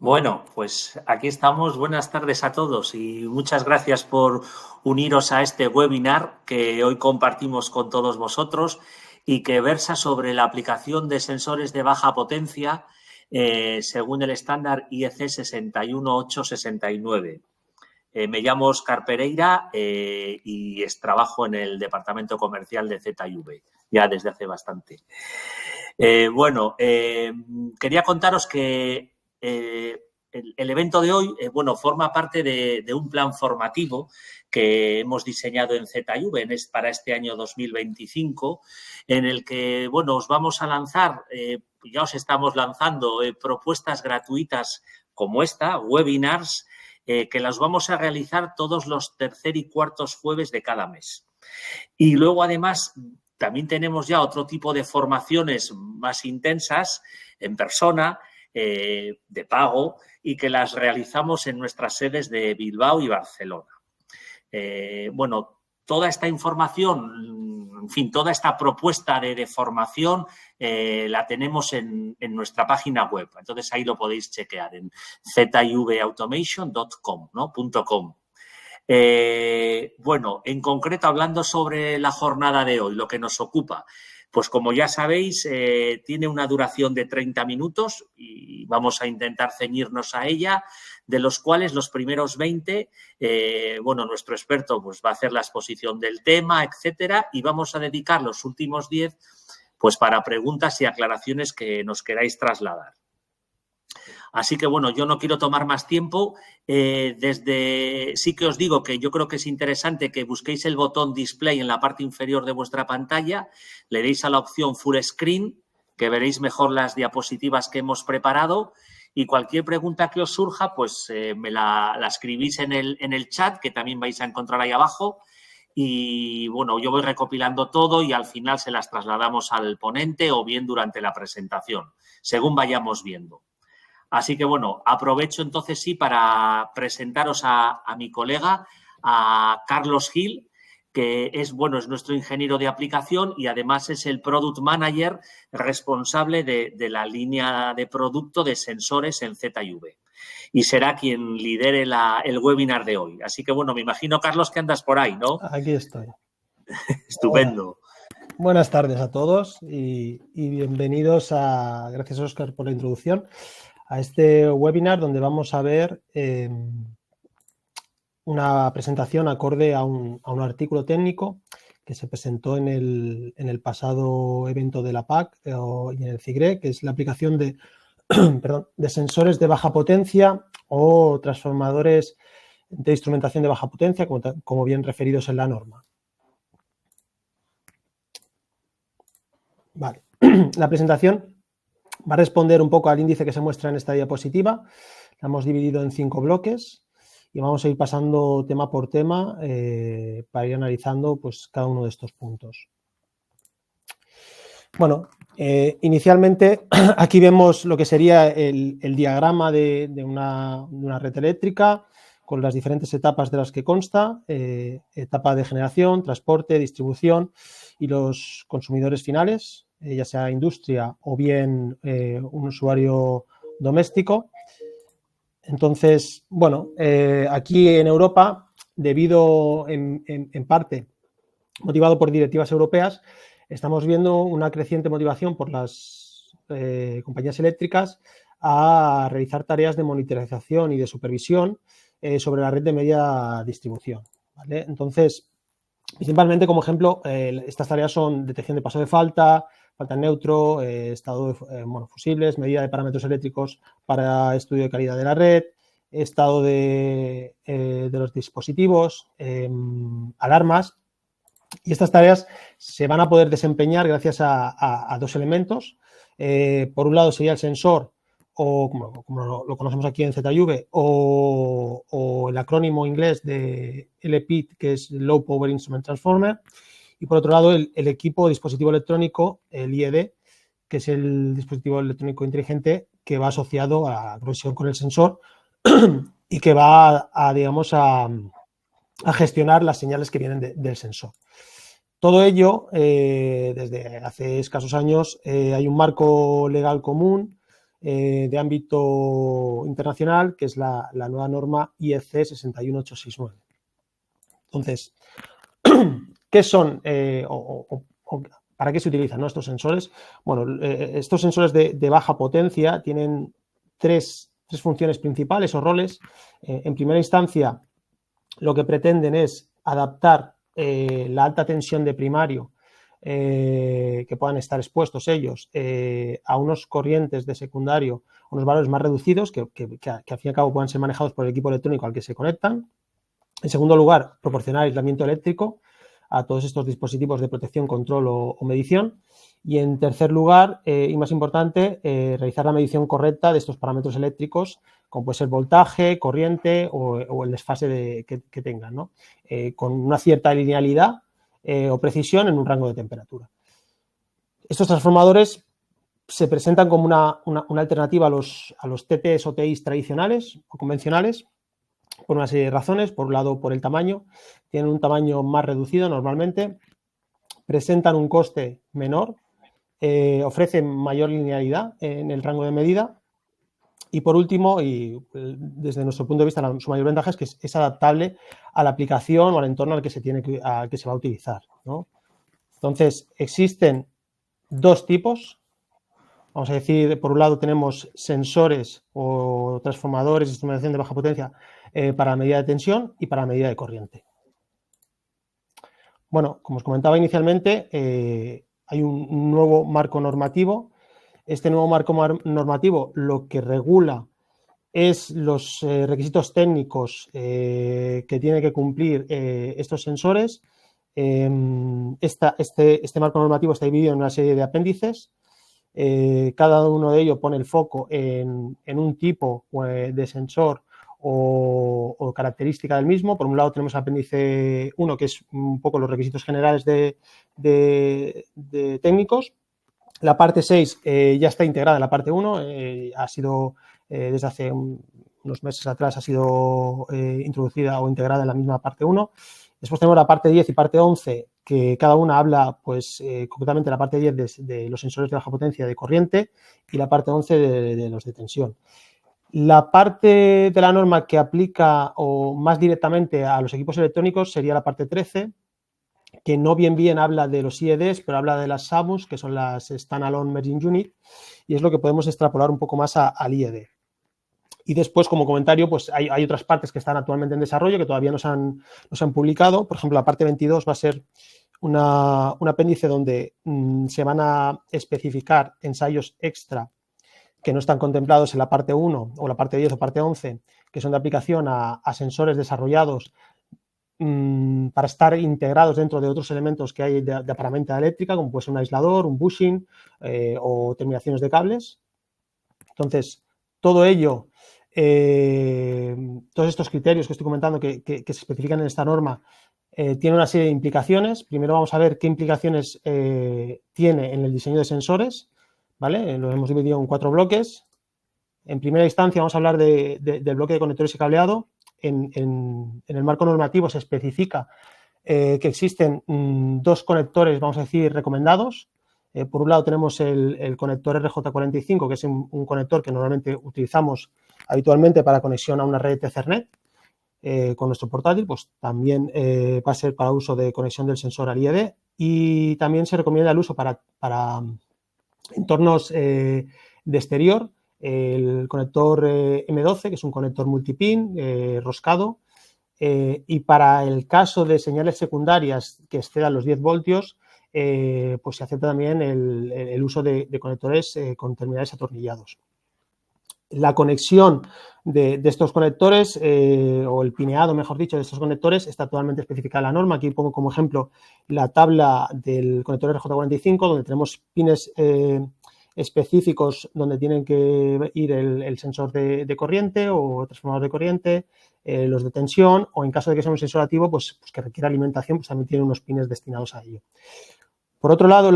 Bueno, pues aquí estamos. Buenas tardes a todos y muchas gracias por uniros a este webinar que hoy compartimos con todos vosotros y que versa sobre la aplicación de sensores de baja potencia según el estándar IEC 61869. Me llamo Óscar Pereira y trabajo en el departamento comercial de ZV ya desde hace bastante. Quería contaros que el evento de hoy, forma parte de un plan formativo que hemos diseñado en ZV para este año 2025, en el que, os vamos a lanzar, ya os estamos lanzando propuestas gratuitas como esta, webinars, que las vamos a realizar todos los tercer y cuartos jueves de cada mes. Y luego, además, también tenemos ya otro tipo de formaciones más intensas en persona, de pago, y que las realizamos en nuestras sedes de Bilbao y Barcelona. Toda esta información, en fin, toda esta propuesta de formación la tenemos en nuestra página web. Entonces, ahí lo podéis chequear en zvautomation.com, ¿no? .com. En concreto, hablando sobre la jornada de hoy, lo que nos ocupa, pues como ya sabéis, tiene una duración de 30 minutos y vamos a intentar ceñirnos a ella, de los cuales los primeros 20, nuestro experto pues va a hacer la exposición del tema, etcétera, y vamos a dedicar los últimos 10 pues para preguntas y aclaraciones que nos queráis trasladar. Así que, yo no quiero tomar más tiempo. Sí que os digo que yo creo que es interesante que busquéis el botón Display en la parte inferior de vuestra pantalla, le deis a la opción Full Screen, que veréis mejor las diapositivas que hemos preparado, y cualquier pregunta que os surja, pues me la escribís en el chat, que también vais a encontrar ahí abajo. Y, yo voy recopilando todo y al final se las trasladamos al ponente o bien durante la presentación, según vayamos viendo. Así que, aprovecho entonces sí para presentaros a mi colega, a Carlos Gil, que es nuestro ingeniero de aplicación y además es el Product Manager responsable de la línea de producto de sensores en ZV. Y será quien lidere el webinar de hoy. Así que, me imagino, Carlos, que andas por ahí, ¿no? Aquí estoy. Estupendo. Hola. Buenas tardes a todos y bienvenidos gracias Óscar por la introducción, a este webinar donde vamos a ver una presentación acorde a un artículo técnico que se presentó en el pasado evento de la PAC y en el CIGRE, que es la aplicación de, de sensores de baja potencia o transformadores de instrumentación de baja potencia, como bien referidos en la norma. Vale. La presentación va a responder un poco al índice que se muestra en esta diapositiva. La hemos dividido en 5 bloques y vamos a ir pasando tema por tema para ir analizando pues, cada uno de estos puntos. Bueno, inicialmente aquí vemos lo que sería el diagrama de una red eléctrica con las diferentes etapas de las que consta, etapa de generación, transporte, distribución y los consumidores finales, ya sea industria o bien un usuario doméstico. Entonces, aquí en Europa, debido en parte, motivado por directivas europeas, estamos viendo una creciente motivación por las compañías eléctricas a realizar tareas de monitorización y de supervisión sobre la red de media distribución, ¿vale? Entonces, principalmente como ejemplo, estas tareas son detección de paso de falta en neutro, estado de fusibles, medida de parámetros eléctricos para estudio de calidad de la red, estado de los dispositivos, alarmas. Y estas tareas se van a poder desempeñar gracias a dos elementos. Por un lado sería el sensor, o como lo conocemos aquí en ZV, o el acrónimo inglés de LPIT, que es Low Power Instrument Transformer. Y por otro lado, el equipo dispositivo electrónico, el IED, que es el dispositivo electrónico inteligente que va asociado a la conexión con el sensor y que va a gestionar las señales que vienen del sensor. Todo ello, desde hace escasos años, hay un marco legal común de ámbito internacional, que es la nueva norma IEC 61869. Entonces, ¿qué son para qué se utilizan, ¿no?, estos sensores? Bueno, estos sensores de baja potencia tienen tres funciones principales o roles. En primera instancia, lo que pretenden es adaptar la alta tensión de primario que puedan estar expuestos ellos a unos corrientes de secundario, unos valores más reducidos que al fin y al cabo puedan ser manejados por el equipo electrónico al que se conectan. En segundo lugar, proporcionar aislamiento eléctrico a todos estos dispositivos de protección, control o medición. Y en tercer lugar, y más importante, realizar la medición correcta de estos parámetros eléctricos, como puede ser voltaje, corriente o el desfase que tengan, ¿no? Con una cierta linealidad o precisión en un rango de temperatura. Estos transformadores se presentan como una alternativa a los TTs o TIs tradicionales o convencionales, por una serie de razones. Por un lado, por el tamaño. Tienen un tamaño más reducido normalmente, presentan un coste menor, ofrecen mayor linealidad en el rango de medida y, por último, y desde nuestro punto de vista su mayor ventaja es que es adaptable a la aplicación o al entorno al que se va a utilizar, ¿no? Entonces, existen dos tipos. Vamos a decir, por un lado tenemos sensores o transformadores de estimulación de baja potencia para medida de tensión y para medida de corriente. Bueno, como os comentaba inicialmente, hay un nuevo marco normativo. Este nuevo marco normativo lo que regula es los requisitos técnicos que tienen que cumplir estos sensores. Este marco normativo está dividido en una serie de apéndices. Cada uno de ellos pone el foco en un tipo de sensor o característica del mismo. Por un lado tenemos el apéndice 1, que es un poco los requisitos generales de técnicos. La parte 6 ya está integrada en la parte 1, ha sido desde hace unos meses atrás ha sido introducida o integrada en la misma parte 1. Después tenemos la parte 10 y parte 11, que cada una habla, pues, concretamente la parte 10 de los sensores de baja potencia de corriente y la parte 11 de los de tensión. La parte de la norma que aplica o más directamente a los equipos electrónicos sería la parte 13, que no bien habla de los IEDs, pero habla de las SAMUs, que son las Standalone Merging Unit, y es lo que podemos extrapolar un poco más al IED. Y después, como comentario, pues hay otras partes que están actualmente en desarrollo que todavía no se han publicado. Por ejemplo, la parte 22 va a ser un apéndice donde se van a especificar ensayos extra que no están contemplados en la parte 1 o la parte 10 o parte 11, que son de aplicación a sensores desarrollados para estar integrados dentro de otros elementos que hay de paramenta eléctrica, como puede ser un aislador, un bushing o terminaciones de cables. Entonces, todo ello, todos estos criterios que estoy comentando que se especifican en esta norma tienen una serie de implicaciones. Primero vamos a ver qué implicaciones tiene en el diseño de sensores, ¿vale? Lo hemos dividido en 4 bloques. En primera instancia vamos a hablar del bloque de conectores y cableado. En el marco normativo se especifica que existen 2 conectores, vamos a decir, recomendados. Por un lado tenemos el conector RJ45, que es un conector que normalmente utilizamos habitualmente para conexión a una red Ethernet con nuestro portátil, pues también va a ser para uso de conexión del sensor al IED, y también se recomienda el uso para entornos de exterior, el conector M12, que es un conector multipin roscado, y para el caso de señales secundarias que excedan los 10 voltios, pues se acepta también el uso de conectores con terminales atornillados. La conexión de estos conectores, o el pineado, mejor dicho, de estos conectores está totalmente especificada en la norma. Aquí pongo como ejemplo la tabla del conector RJ45, donde tenemos pines específicos donde tienen que ir el sensor de corriente o transformador de corriente, los de tensión, o en caso de que sea un sensor activo, pues que requiera alimentación, pues también tiene unos pines destinados a ello. Por otro lado,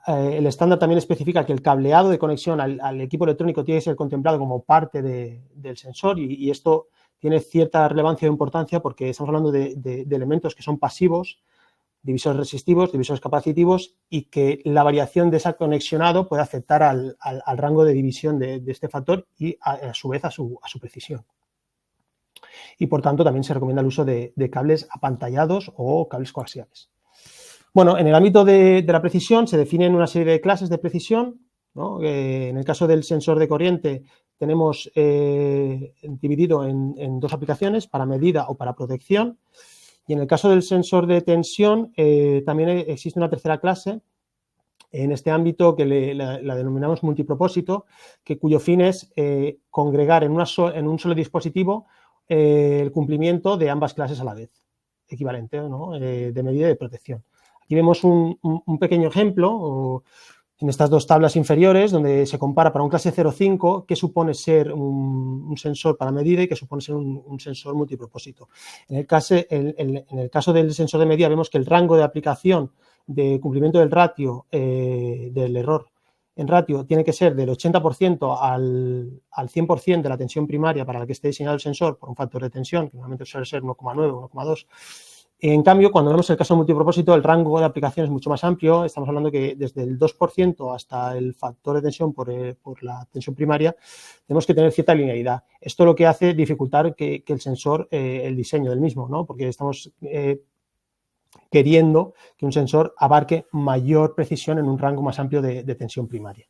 el estándar también especifica que el cableado de conexión al equipo electrónico tiene que ser contemplado como parte del sensor, y esto tiene cierta relevancia e importancia porque estamos hablando de elementos que son pasivos, divisores resistivos, divisores capacitivos, y que la variación de ese conexionado puede afectar al rango de división de este factor y a su vez a su precisión. Y por tanto también se recomienda el uso de cables apantallados o cables coaxiales. Bueno, en el ámbito de la precisión se definen una serie de clases de precisión, ¿no? En el caso del sensor de corriente tenemos dividido en dos aplicaciones, para medida o para protección. Y en el caso del sensor de tensión también existe una tercera clase en este ámbito que la denominamos multipropósito, cuyo fin es congregar en un solo dispositivo el cumplimiento de ambas clases a la vez, equivalente, ¿no? De medida y de protección. Aquí vemos un pequeño ejemplo en estas dos tablas inferiores, donde se compara para un clase 0,5 qué supone ser un sensor para medida y qué supone ser un sensor multipropósito. En el caso del sensor de medida vemos que el rango de aplicación de cumplimiento del ratio, del error en ratio, tiene que ser del 80% al 100% de la tensión primaria para la que esté diseñado el sensor por un factor de tensión, que normalmente suele ser 1,9 o 1,2. En cambio, cuando vemos el caso multipropósito, el rango de aplicación es mucho más amplio. Estamos hablando que desde el 2% hasta el factor de tensión por la tensión primaria, tenemos que tener cierta linealidad. Esto lo que hace dificultar que el sensor, el diseño del mismo, ¿no? Porque estamos queriendo que un sensor abarque mayor precisión en un rango más amplio de tensión primaria.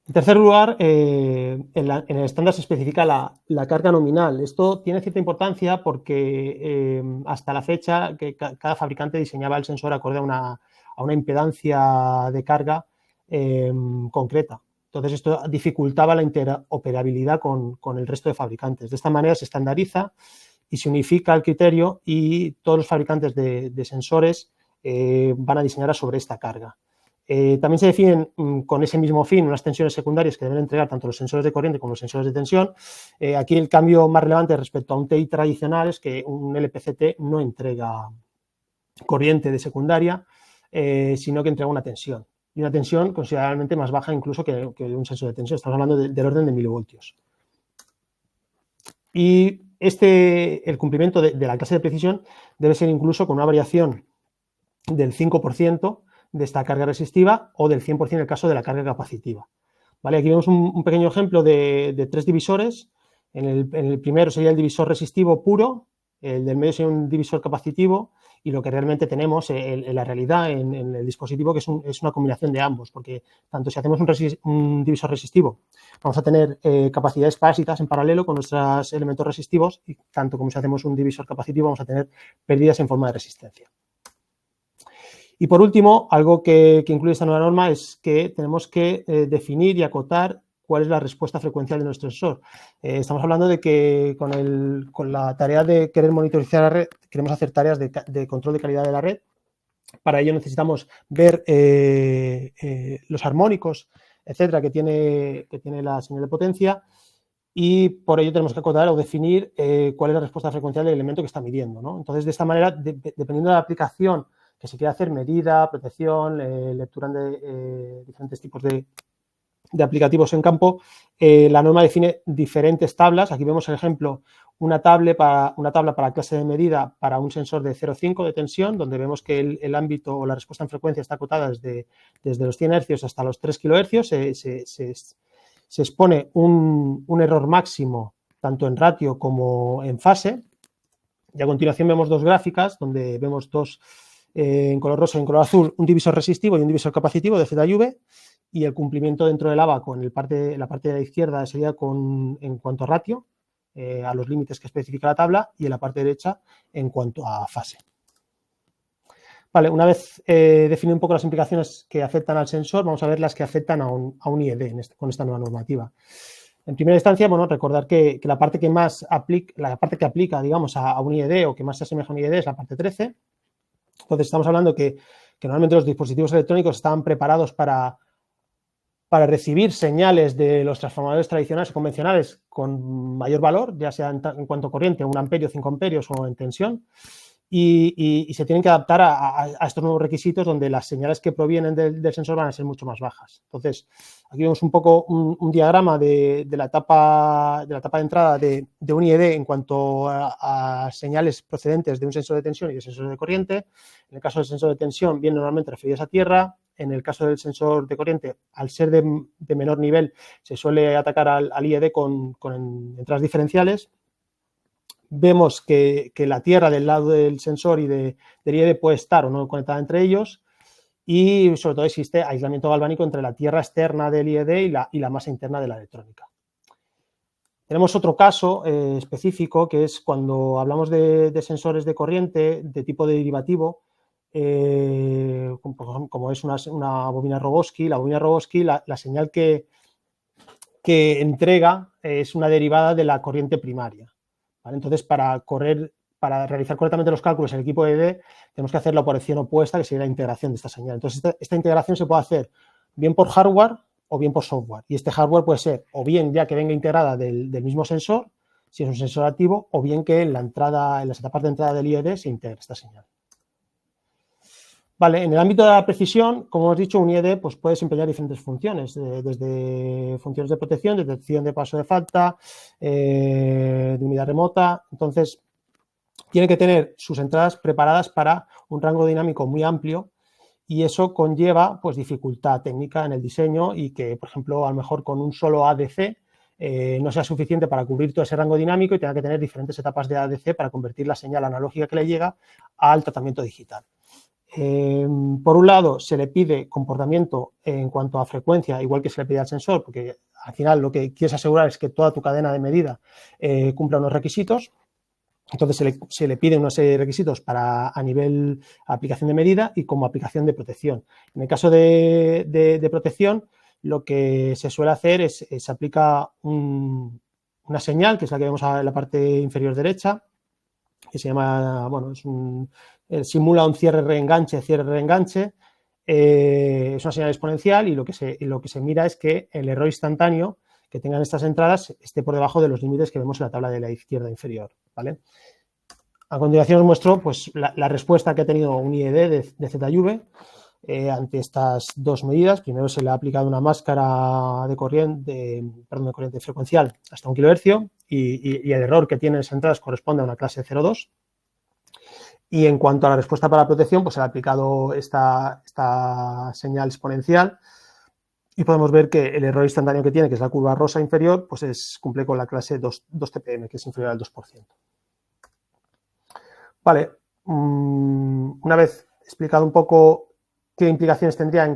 En tercer lugar, en el estándar se especifica la carga nominal. Esto tiene cierta importancia porque hasta la fecha que cada fabricante diseñaba el sensor acorde a una impedancia de carga concreta. Entonces, esto dificultaba la interoperabilidad con el resto de fabricantes. De esta manera se estandariza y se unifica el criterio y todos los fabricantes de sensores van a diseñar sobre esta carga. También se definen con ese mismo fin unas tensiones secundarias que deben entregar tanto los sensores de corriente como los sensores de tensión. Aquí el cambio más relevante respecto a un TI tradicional es que un LPCT no entrega corriente de secundaria, sino que entrega una tensión. Y una tensión considerablemente más baja incluso que un sensor de tensión. Estamos hablando del orden de milivoltios. Y el cumplimiento de la clase de precisión debe ser incluso con una variación del 5% de esta carga resistiva o del 100% en el caso de la carga capacitiva. ¿Vale? Aquí vemos un pequeño ejemplo de tres divisores. En el primero sería el divisor resistivo puro, el del medio sería un divisor capacitivo y lo que realmente tenemos en la realidad en el dispositivo que es una combinación de ambos, porque tanto si hacemos un divisor resistivo vamos a tener capacidades parasitas en paralelo con nuestros elementos resistivos y tanto como si hacemos un divisor capacitivo vamos a tener pérdidas en forma de resistencia. Y por último, algo que incluye esta nueva norma es que tenemos que definir y acotar cuál es la respuesta frecuencial de nuestro sensor. Estamos hablando de que con la tarea de querer monitorizar la red, queremos hacer tareas de control de calidad de la red. Para ello necesitamos ver los armónicos, etcétera, que tiene la señal de potencia, y por ello tenemos que acotar o definir cuál es la respuesta frecuencial del elemento que está midiendo, ¿no? Entonces, de esta manera, dependiendo de la aplicación que se quiera hacer, medida, protección, lectura de diferentes tipos de aplicativos en campo, la norma define diferentes tablas. Aquí vemos el ejemplo, una tabla para clase de medida para un sensor de 0,5 de tensión, donde vemos que el ámbito o la respuesta en frecuencia está acotada desde los 100 Hz hasta los 3 kHz. Se expone un error máximo tanto en ratio como en fase. Y a continuación vemos dos gráficas donde vemos dos en color rosa y en color azul, un divisor resistivo y un divisor capacitivo de Z y V, y el cumplimiento dentro del ABA con la parte de la izquierda sería en cuanto a ratio, a los límites que especifica la tabla, y en la parte derecha en cuanto a fase. Vale, una vez definido un poco las implicaciones que afectan al sensor, vamos a ver las que afectan a un IED con esta nueva normativa. En primera instancia, bueno, recordar que la parte que aplica, digamos, a un IED o que más se asemeja a un IED es la parte 13. Entonces, estamos hablando que normalmente los dispositivos electrónicos estaban preparados para recibir señales de los transformadores tradicionales o convencionales con mayor valor, ya sea en cuanto a corriente, 1 amperio, 5 amperios o en tensión. y se tienen que adaptar a estos nuevos requisitos donde las señales que provienen del sensor van a ser mucho más bajas. Entonces, aquí vemos un poco un diagrama de la etapa de entrada de un IED en cuanto a señales procedentes de un sensor de tensión y de sensor de corriente. En el caso del sensor de tensión, vienen normalmente referidos a tierra. En el caso del sensor de corriente, al ser de menor nivel, se suele atacar al IED con entradas diferenciales. Vemos que la tierra del lado del sensor y del IED puede estar o no conectada entre ellos, y sobre todo existe aislamiento galvánico entre la tierra externa del IED y la masa interna de la electrónica. Tenemos otro caso específico, que es cuando hablamos de sensores de corriente de tipo derivativo, como es una bobina Rogowski. La bobina Rogowski, la señal que entrega es una derivada de la corriente primaria. ¿Vale? Entonces, para realizar correctamente los cálculos en el equipo ED, tenemos que hacer la operación opuesta, que sería la integración de esta señal. Entonces, esta integración se puede hacer bien por hardware o bien por software. Y este hardware puede ser o bien ya que venga integrada del mismo sensor, si es un sensor activo, o bien que en las etapas de entrada del IED se integre esta señal. Vale, en el ámbito de la precisión, como hemos dicho, un IED pues, puede desempeñar diferentes funciones, desde funciones de protección, detección de paso de falta, de unidad remota. Entonces, tiene que tener sus entradas preparadas para un rango dinámico muy amplio, y eso conlleva pues, dificultad técnica en el diseño, y que, por ejemplo, a lo mejor con un solo ADC no sea suficiente para cubrir todo ese rango dinámico y tenga que tener diferentes etapas de ADC para convertir la señal analógica que le llega al tratamiento digital. Por un lado, se le pide comportamiento en cuanto a frecuencia, igual que se le pide al sensor, porque al final lo que quieres asegurar es que toda tu cadena de medida cumpla unos requisitos. Entonces se le pide una serie de requisitos a nivel aplicación de medida y como aplicación de protección. En el caso de protección, lo que se suele hacer es se aplica una señal, que es la que vemos en la parte inferior derecha, que se llama, bueno, simula un cierre-reenganche. Es una señal exponencial, y lo que se mira es que el error instantáneo que tengan estas entradas esté por debajo de los límites que vemos en la tabla de la izquierda inferior, ¿vale? A continuación os muestro pues, la respuesta que ha tenido un IED de ZV ante estas dos medidas. Primero se le ha aplicado una máscara de corriente frecuencial hasta 1 kHz, y el error que tiene esas entradas corresponde a una clase 0,2. Y en cuanto a la respuesta para la protección, pues se le ha aplicado esta señal exponencial, y podemos ver que el error instantáneo que tiene, que es la curva rosa inferior, pues cumple con la clase 2 TPM, que es inferior al 2%. Vale, una vez explicado un poco qué implicaciones tendría en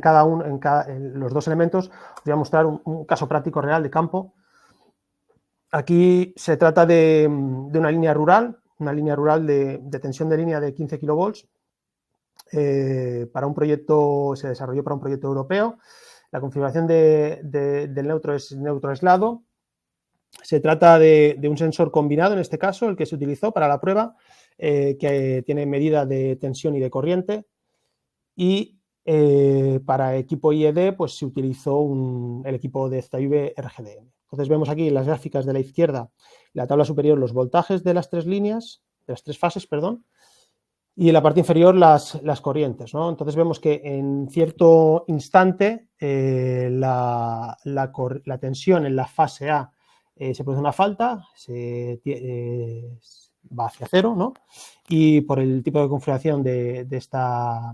los dos elementos, os voy a mostrar un caso práctico real de campo. Aquí se trata de una línea rural de tensión de línea de 15 kilovolts. Se desarrolló para un proyecto europeo. La configuración del neutro es neutro aislado. Se trata de un sensor combinado, en este caso, el que se utilizó para la prueba, que tiene medida de tensión y de corriente, y para equipo IED pues se utilizó el equipo de ZV RGDM. Entonces vemos aquí en las gráficas de la izquierda, en la tabla superior, los voltajes de las tres fases, perdón, y en la parte inferior las corrientes, ¿no? Entonces vemos que en cierto instante la tensión en la fase A se produce una falta, va hacia cero, ¿no? Y por el tipo de configuración de esta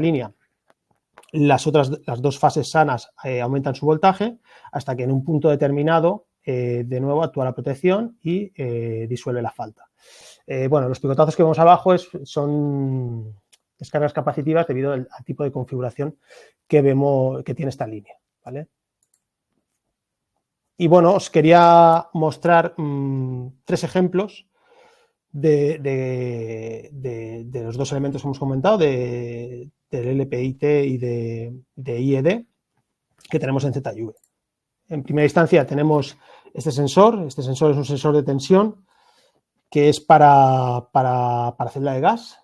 línea, las dos fases sanas aumentan su voltaje hasta que en un punto determinado de nuevo actúa la protección y disuelve la falta. Bueno, los picotazos que vemos abajo son descargas capacitivas debido al tipo de configuración que tiene esta línea, ¿vale? Y bueno, os quería mostrar 3 ejemplos de los dos elementos que hemos comentado, del LPIT y de IED, que tenemos en ZV. En primera instancia tenemos este sensor. Este sensor es un sensor de tensión que es para celda de gas,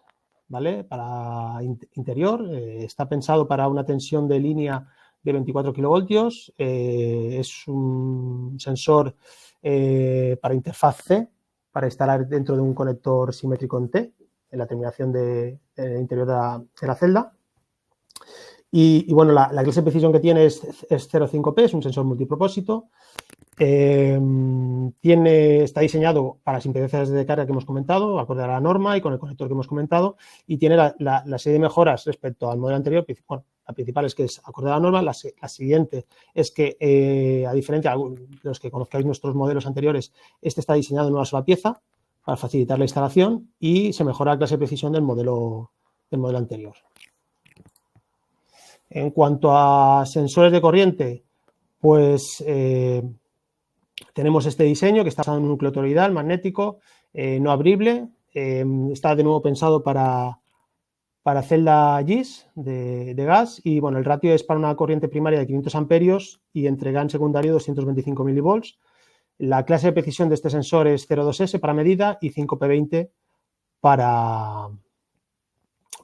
¿vale? Para interior. Está pensado para una tensión de línea de 24 kilovoltios. Es un sensor para interfaz C, para instalar dentro de un conector simétrico en T. la terminación del interior de la celda. Y bueno, la clase de precisión que tiene es 0,5P, es un sensor multipropósito. Está diseñado para las impedancias de carga que hemos comentado, acorde a la norma y con el conector que hemos comentado, y tiene la serie de mejoras respecto al modelo anterior. Bueno, la principal es que es acorde a la norma, la siguiente es que, a diferencia de los que conozcáis nuestros modelos anteriores, este está diseñado en una sola pieza para facilitar la instalación y se mejora la clase de precisión del modelo anterior. En cuanto a sensores de corriente, pues tenemos este diseño que está basado en un núcleo toroidal magnético, no abrible. Está de nuevo pensado para celda GIS de gas y bueno, el ratio es para una corriente primaria de 500 amperios y entre GaN secundario 225 milivolts. La clase de precisión de este sensor es 0,2S para medida y 5P20 para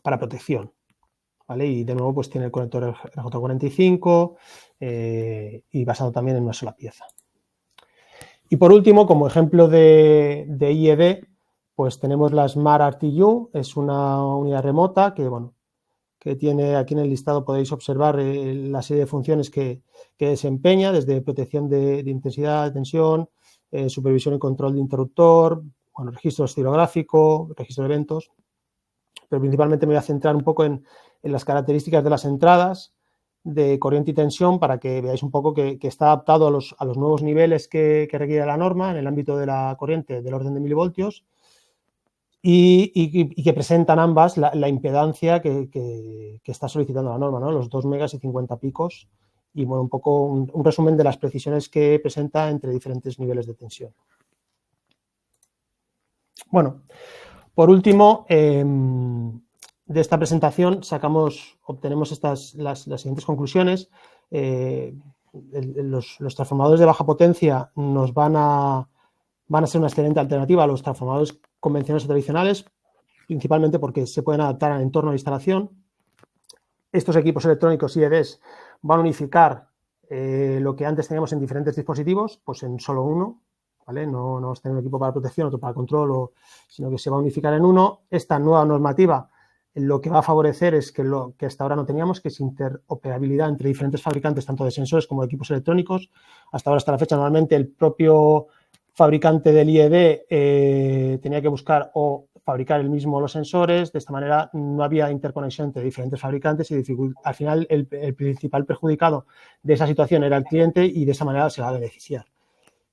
protección. ¿Vale? Y de nuevo pues tiene el conector RJ45 y basado también en una sola pieza. Y por último, como ejemplo de IED, pues tenemos la Smart RTU, es una unidad remota que, bueno, que tiene aquí en el listado, podéis observar la serie de funciones que desempeña, desde protección de intensidad, de tensión, supervisión y control de interruptor, bueno, registro oscilográfico, registro de eventos, pero principalmente me voy a centrar un poco en las características de las entradas de corriente y tensión para que veáis un poco que está adaptado a los nuevos niveles que requiere la norma en el ámbito de la corriente del orden de milivoltios y que presentan ambas la impedancia que está solicitando la norma, ¿no? Los 2 megas y 50 picos y bueno, un poco un resumen de las precisiones que presenta entre diferentes niveles de tensión. Bueno, por último, de esta presentación obtenemos las siguientes conclusiones. Los transformadores de baja potencia nos van a ser una excelente alternativa a los transformadores convencionales o tradicionales, principalmente porque se pueden adaptar al entorno de instalación. Estos equipos electrónicos IEDs van a unificar lo que antes teníamos en diferentes dispositivos, pues en solo uno, ¿vale? No vamos a tener un equipo para protección, otro para control, sino que se va a unificar en uno. Esta nueva normativa lo que va a favorecer es que lo que hasta ahora no teníamos, que es interoperabilidad entre diferentes fabricantes, tanto de sensores como de equipos electrónicos. Hasta ahora, hasta la fecha, normalmente el propio fabricante del IED tenía que buscar o fabricar el mismo los sensores. De esta manera no había interconexión entre diferentes fabricantes y al final el principal perjudicado de esa situación era el cliente y de esa manera se va a beneficiar.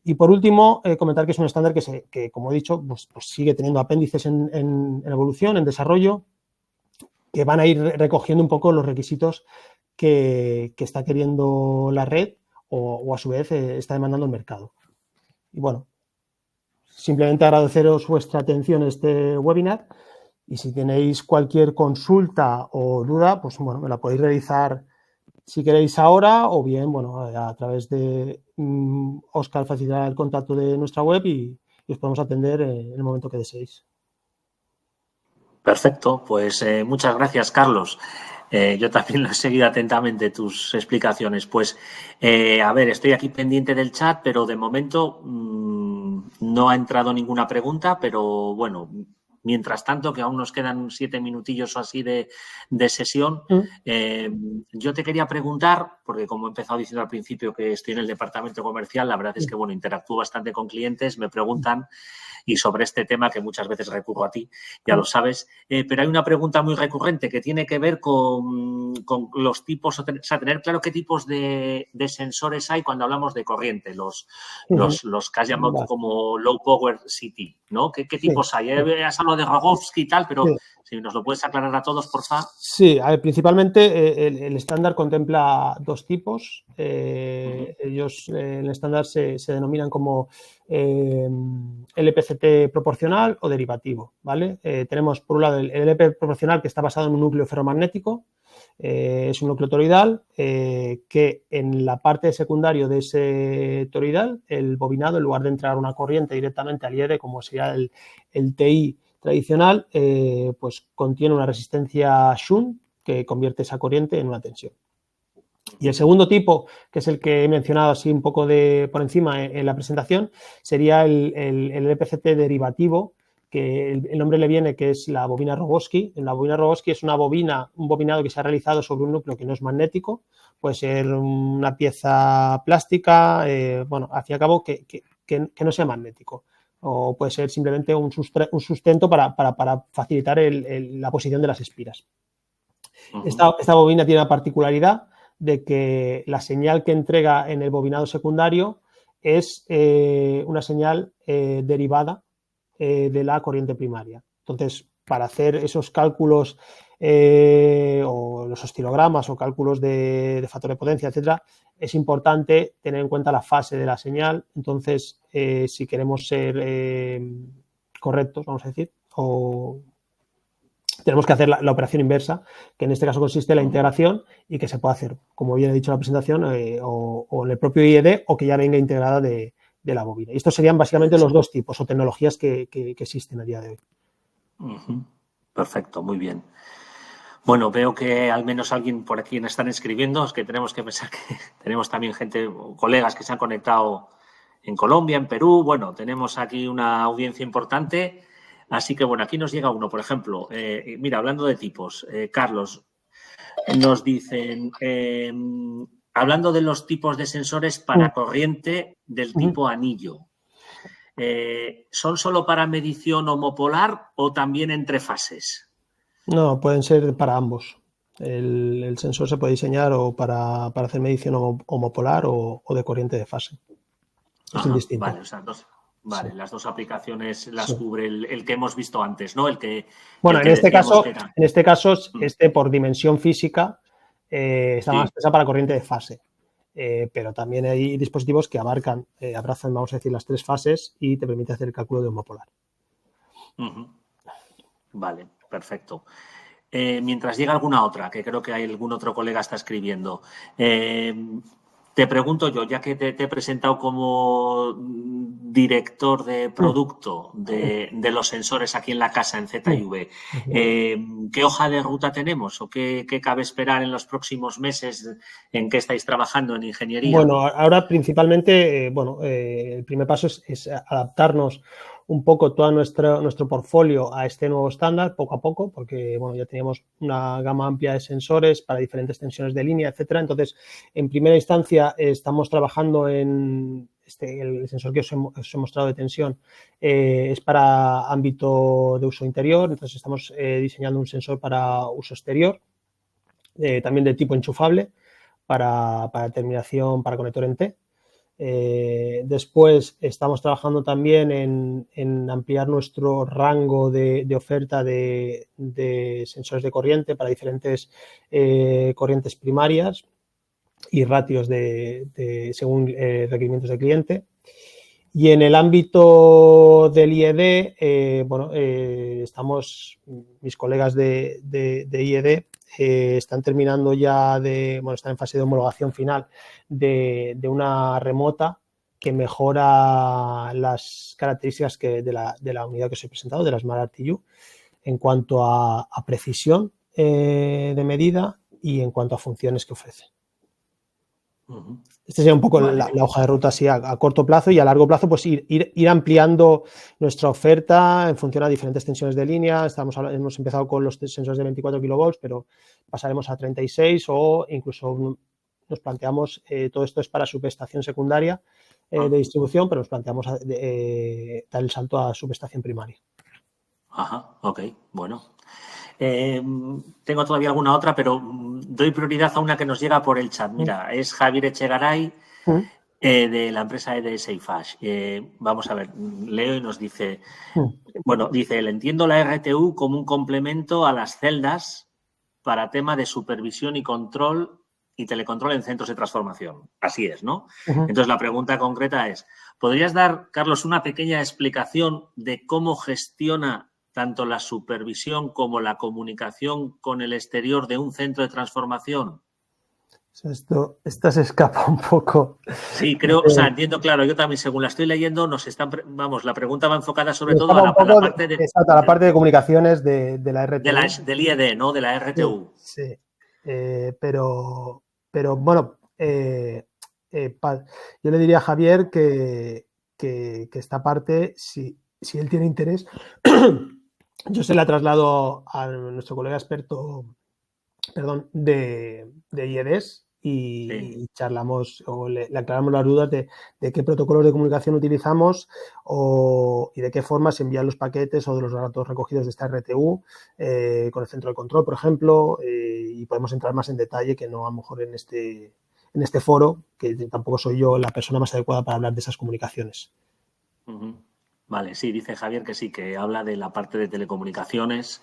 Y por último, comentar que es un estándar que como he dicho, pues sigue teniendo apéndices en evolución, en desarrollo, que van a ir recogiendo un poco los requisitos que está queriendo la red o a su vez está demandando el mercado. Y bueno, simplemente agradeceros vuestra atención a este webinar y si tenéis cualquier consulta o duda, pues bueno, me la podéis realizar si queréis ahora o bien, bueno, a través de Óscar facilitará el contacto de nuestra web y os podemos atender en el momento que deseéis. Perfecto, pues muchas gracias, Carlos. Yo también lo he seguido atentamente tus explicaciones. Pues, a ver, estoy aquí pendiente del chat, pero de momento no ha entrado ninguna pregunta, pero bueno, mientras tanto, que aún nos quedan 7 minutillos o así de sesión, yo te quería preguntar, porque como he empezado diciendo al principio que estoy en el departamento comercial, la verdad es que, bueno, interactúo bastante con clientes, me preguntan y sobre este tema que muchas veces recurro a ti, ya lo sabes, pero hay una pregunta muy recurrente que tiene que ver con los tipos, o sea, tener claro qué tipos de sensores hay cuando hablamos de corriente, los que has llamado como low power CT, ¿no? ¿Qué tipos hay? Has hablado de Rogowski y tal, pero si nos lo puedes aclarar a todos, por favor. Sí, a ver, principalmente el estándar contempla 2 tipos. Ellos en el estándar se denominan como LPCT proporcional o derivativo, ¿vale? Tenemos por un lado el LP proporcional, que está basado en un núcleo ferromagnético. Es un núcleo toroidal que en la parte secundario de ese toroidal, el bobinado, en lugar de entrar una corriente directamente al IED, como sería el TI tradicional, pues contiene una resistencia shunt que convierte esa corriente en una tensión. Y el segundo tipo, que es el que he mencionado así un poco por encima en la presentación, sería el LPCT derivativo, que el nombre le viene, que es la bobina Rogowski. La bobina Rogowski es un bobinado que se ha realizado sobre un núcleo que no es magnético, puede ser una pieza plástica, bueno, al fin y al cabo que no sea magnético, o puede ser simplemente un sustento para facilitar la posición de las espiras. Esta bobina tiene la particularidad de que la señal que entrega en el bobinado secundario es una señal derivada de la corriente primaria. Entonces, para hacer esos cálculos o los oscilogramas o cálculos de factor de potencia, etcétera, es importante tener en cuenta la fase de la señal. Entonces, si queremos ser correctos, vamos a decir, o tenemos que hacer la operación inversa, que en este caso consiste en la integración y que se puede hacer, como bien he dicho en la presentación, o en el propio IED o que ya venga integrada de la bobina. Y estos serían básicamente los dos tipos o tecnologías que existen a día de hoy. Perfecto, muy bien. Bueno, veo que al menos alguien por aquí me están escribiendo. Es que tenemos que pensar que tenemos también gente, colegas que se han conectado en Colombia, en Perú. Bueno, tenemos aquí una audiencia importante. Así que, bueno, aquí nos llega uno, por ejemplo. Mira, hablando de tipos, Carlos, nos dicen, hablando de los tipos de sensores para corriente del tipo anillo, ¿son solo para medición homopolar o también entre fases? No, pueden ser para ambos. El sensor se puede diseñar o para hacer medición homopolar o de corriente de fase. Es indistinto. Vale, o sea, vale, sí. Las dos aplicaciones las sí. cubre el que hemos visto antes, ¿no? Bueno, en este caso, por dimensión física, está más pesada para corriente de fase. Pero también hay dispositivos que abrazan, vamos a decir, las tres fases y te permite hacer el cálculo de homopolar. Vale, perfecto. Mientras llega alguna otra, que creo que hay algún otro colega está escribiendo. Te pregunto yo, ya que te he presentado como director de producto de los sensores aquí en la casa, en ZIV, ¿qué hoja de ruta tenemos o qué cabe esperar en los próximos meses en qué estáis trabajando en ingeniería? Bueno, ahora principalmente, el primer paso es adaptarnos un poco todo nuestro portfolio a este nuevo estándar, poco a poco, porque bueno, ya teníamos una gama amplia de sensores para diferentes tensiones de línea, etcétera. Entonces, en primera instancia, estamos trabajando en el sensor que os he mostrado de tensión, es para ámbito de uso interior. Entonces, estamos diseñando un sensor para uso exterior, también de tipo enchufable, para terminación para conector en T. Después estamos trabajando también en ampliar nuestro rango de oferta de sensores de corriente para diferentes corrientes primarias y ratios según requerimientos del cliente. Y en el ámbito del IED, mis colegas de IED están terminando ya están en fase de homologación final de una remota que mejora las características de la unidad que os he presentado, de la Smart RTU, en cuanto a precisión de medida y en cuanto a funciones que ofrece. Esta sería un poco la hoja de ruta así a corto plazo, y a largo plazo pues ir ampliando nuestra oferta en función a diferentes tensiones de línea. Hemos empezado con los sensores de 24 kilovolts, pero pasaremos a 36 o incluso nos planteamos, todo esto es para subestación secundaria de distribución, pero nos planteamos dar el salto a subestación primaria. Ok, bueno. Tengo todavía alguna otra, pero doy prioridad a una que nos llega por el chat. Mira, es Javier Echegaray, de la empresa EDS Eiffage. Vamos a ver, leo y nos dice, dice, entiendo la RTU como un complemento a las celdas para tema de supervisión y control y telecontrol en centros de transformación. Así es, ¿no? Entonces, la pregunta concreta es, ¿podrías dar, Carlos, una pequeña explicación de cómo gestiona tanto la supervisión como la comunicación con el exterior de un centro de transformación? Esta se escapa un poco. Sí, creo, entiendo, claro, yo también, según la estoy leyendo, la pregunta va enfocada sobre todo a la parte de... Exacto, a la parte de comunicaciones de la RTU. Del IED, ¿no? De la RTU. Sí. Pero bueno, yo le diría a Javier que esta parte, si si él tiene interés, yo se la traslado a nuestro colega experto, perdón, de IEDES y charlamos o le aclaramos las dudas de qué protocolos de comunicación utilizamos y de qué forma se envían los paquetes o de los datos recogidos de esta RTU con el centro de control, por ejemplo, y podemos entrar más en detalle que no a lo mejor en este foro, que tampoco soy yo la persona más adecuada para hablar de esas comunicaciones. Vale, sí, dice Javier que sí, que habla de la parte de telecomunicaciones,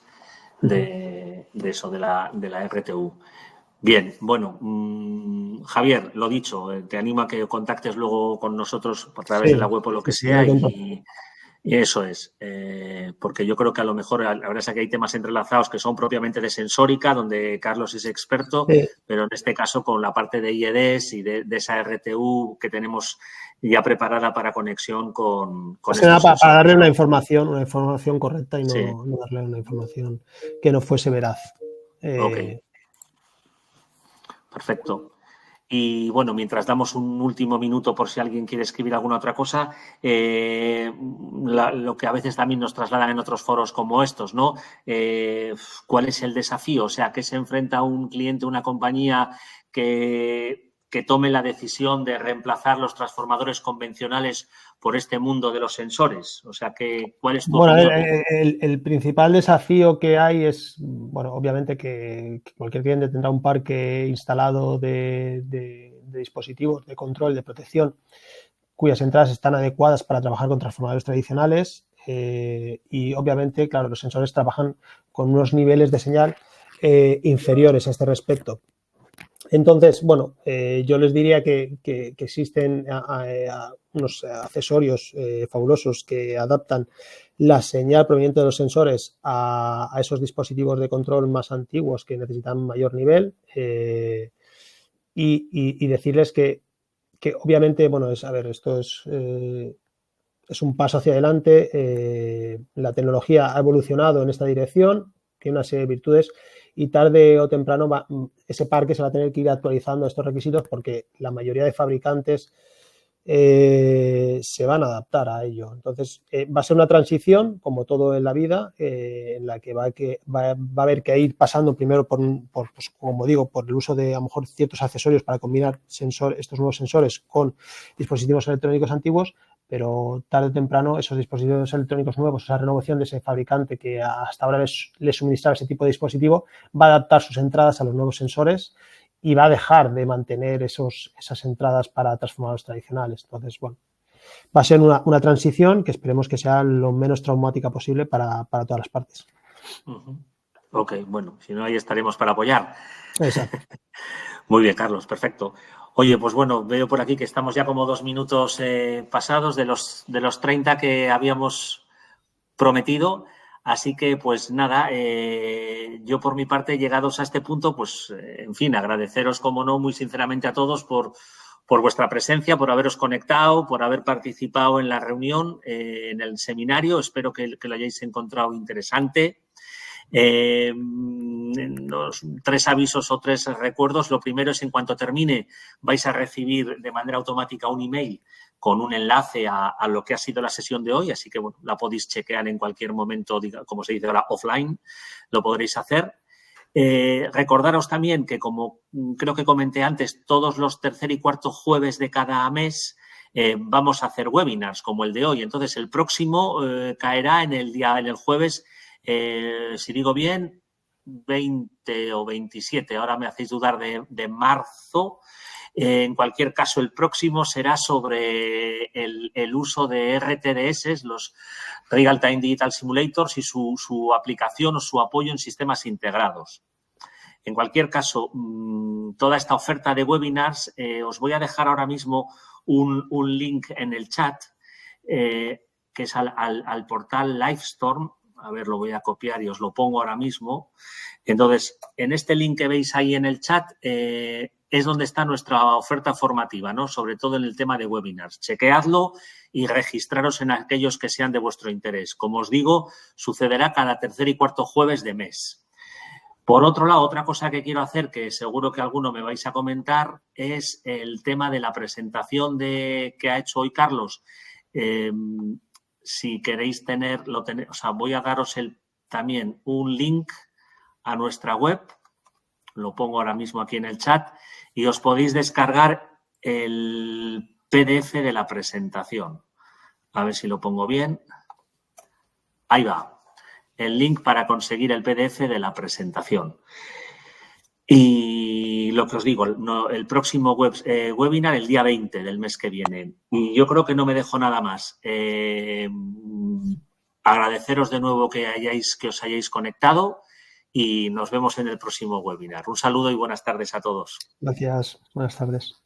de eso, de la RTU. Bien, bueno, Javier, lo dicho, te animo a que contactes luego con nosotros a través de la web o lo que sea y eso es, porque yo creo que a lo mejor, la verdad es que hay temas entrelazados que son propiamente de sensórica, donde Carlos es experto, pero en este caso con la parte de IEDES y de esa RTU que tenemos ya preparada para conexión con estos para darle una información correcta y no darle una información que no fuese veraz. Ok. Perfecto. Y bueno, mientras damos un último minuto por si alguien quiere escribir alguna otra cosa, lo que a veces también nos trasladan en otros foros como estos, ¿no? ¿Cuál es el desafío? O sea, ¿qué se enfrenta un cliente, una compañía que tome la decisión de reemplazar los transformadores convencionales por este mundo de los sensores? O sea, ¿cuál es tu opinión? El principal desafío que hay es, bueno, obviamente que cualquier cliente tendrá un parque instalado de dispositivos de control, de protección, cuyas entradas están adecuadas para trabajar con transformadores tradicionales y obviamente, claro, los sensores trabajan con unos niveles de señal inferiores a este respecto. Entonces, bueno, yo les diría que existen unos accesorios fabulosos que adaptan la señal proveniente de los sensores a esos dispositivos de control más antiguos que necesitan mayor nivel y decirles que obviamente, bueno, esto es un paso hacia adelante. La tecnología ha evolucionado en esta dirección, tiene una serie de virtudes y tarde o temprano ese parque se va a tener que ir actualizando estos requisitos porque la mayoría de fabricantes se van a adaptar a ello. Entonces, va a ser una transición, como todo en la vida, en la que va a haber que ir pasando primero pues, como digo, por el uso de a lo mejor ciertos accesorios para combinar estos nuevos sensores con dispositivos electrónicos antiguos, pero tarde o temprano esos dispositivos electrónicos nuevos, esa renovación de ese fabricante que hasta ahora les suministraba ese tipo de dispositivo, va a adaptar sus entradas a los nuevos sensores y va a dejar de mantener esas entradas para transformadores tradicionales. Entonces, bueno, va a ser una transición que esperemos que sea lo menos traumática posible para todas las partes. Ok, bueno, si no, ahí estaremos para apoyar. Exacto. Muy bien, Carlos, perfecto. Oye, pues bueno, veo por aquí que estamos ya como 2 minutos pasados de los 30 que habíamos prometido. Así que, pues nada, yo por mi parte, llegados a este punto, pues, en fin, agradeceros, como no, muy sinceramente a todos por vuestra presencia, por haberos conectado, por haber participado en la reunión, en el seminario. Espero que lo hayáis encontrado interesante. Los 3 avisos o 3 recuerdos. Lo primero es, en cuanto termine, vais a recibir de manera automática un email con un enlace a lo que ha sido la sesión de hoy, así que bueno, la podéis chequear en cualquier momento, como se dice ahora, offline, lo podréis hacer. Recordaros también que, como creo que comenté antes, todos los tercer y cuarto jueves de cada mes vamos a hacer webinars como el de hoy. Entonces, el próximo caerá en el jueves, si digo bien, 20 o 27, ahora me hacéis dudar, de marzo. En cualquier caso, el próximo será sobre el uso de RTDS, los Real Time Digital Simulators, y su aplicación o su apoyo en sistemas integrados. En cualquier caso, toda esta oferta de webinars, os voy a dejar ahora mismo un link en el chat, que es al portal Livestorm. A ver, lo voy a copiar y os lo pongo ahora mismo. Entonces, en este link que veis ahí en el chat es donde está nuestra oferta formativa, ¿no? Sobre todo en el tema de webinars. Chequeadlo y registraros en aquellos que sean de vuestro interés. Como os digo, sucederá cada tercer y cuarto jueves de mes. Por otro lado, otra cosa que quiero hacer, que seguro que alguno me vais a comentar, es el tema de la presentación que ha hecho hoy Carlos. si queréis o sea, voy a daros también un link a nuestra web, lo pongo ahora mismo aquí en el chat, y os podéis descargar el PDF de la presentación. A ver si lo pongo bien. Ahí va, el link para conseguir el PDF de la presentación. Y lo que os digo, el próximo webinar el día 20 del mes que viene. Y yo creo que no me dejo nada más. Agradeceros de nuevo que os hayáis conectado y nos vemos en el próximo webinar. Un saludo y buenas tardes a todos. Gracias. Buenas tardes.